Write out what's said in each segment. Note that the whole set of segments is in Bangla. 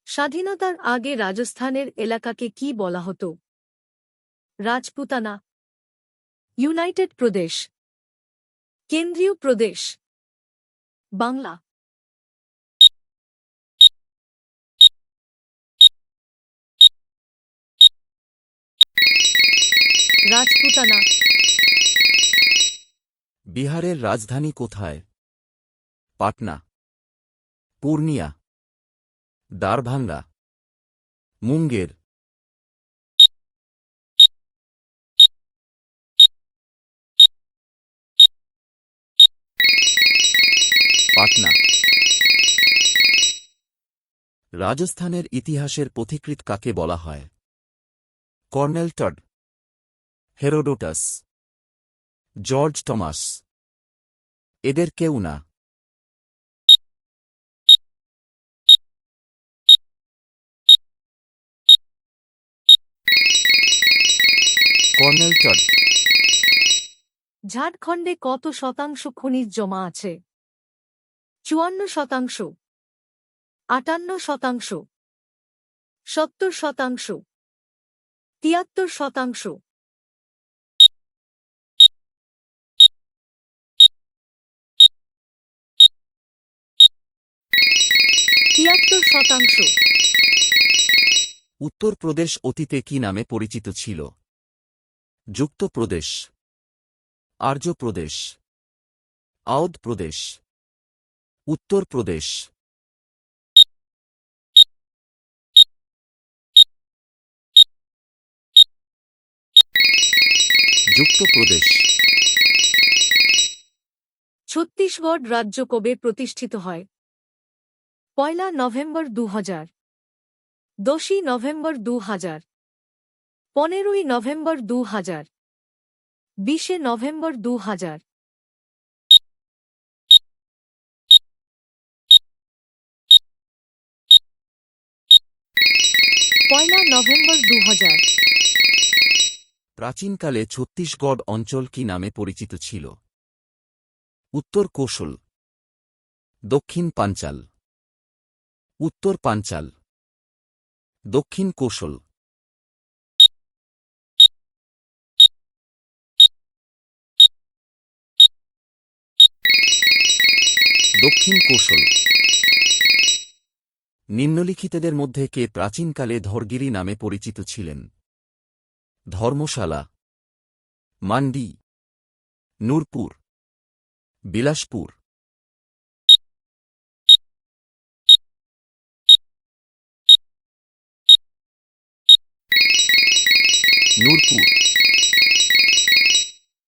স্বাধীনতার আগে রাজস্থানের এলাকাকে কি বলা হতো? রাজপুতানা, ইউনাইটেড প্রদেশ, কেন্দ্রীয় প্রদেশ, বাংলা। রাজপুতানা। বিহারের রাজধানী কোথায়? পাটনা, পূর্ণিয়া, দারভাঙ্গা, মুঙ্গের। পাটনা। রাজস্থানের ইতিহাসের পথিকৃৎ কাকে বলা হয়? Colonel Todd, Herodotus, George Thomas. এদের কেউ না। Colonel Todd. ঝাড়খণ্ডে কত শতাংশ খনিজ জমা আছে? 54%, 58%, 70%, 73%। তিয়াত্তর শতাংশ। উত্তরপ্রদেশ অতীতে কি নামে পরিচিত ছিল? যুক্ত প্রদেশ, আর্য প্রদেশ, আওধ প্রদেশ, উত্তরপ্রদেশ। যুক্ত প্রদেশ। ছত্তিশগড় রাজ্য কবে প্রতিষ্ঠিত হয়? 1 November 2000, 10 November 2000, 15 November 2000, 20 November 2000। 1 November 2000। প্রাচীনকালে ছত্তিশগড় অঞ্চল কি নামে পরিচিত ছিল? উত্তর কোশল, দক্ষিণ পাঞ্চাল, উত্তর পাঞ্চাল, দক্ষিণ কোশল। দক্ষিণ কোশল। নিম্নলিখিতদের মধ্যে কে প্রাচীনকালে ধরগিরি নামে পরিচিত ছিলেন? ধর্মশালা, মান্ডি, নূরপুর, বিলাসপুর। নূরপুর।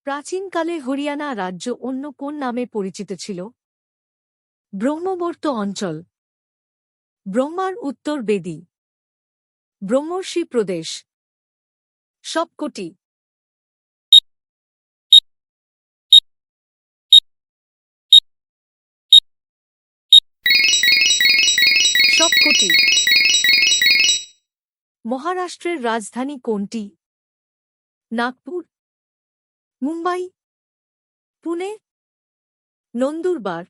প্রাচীনকালে হরিয়ানা রাজ্য অন্য কোন নামে পরিচিত ছিল? ব্রহ্মবর্ত অঞ্চল, ব্রহ্মার উত্তর বেদী, ব্রহ্মর্ষি প্রদেশ, সবকটি। সবকটি। মহারাষ্ট্রের রাজধানী কোনটি? নাগপুর, মুম্বাই, পুনে, নন্দুরবার।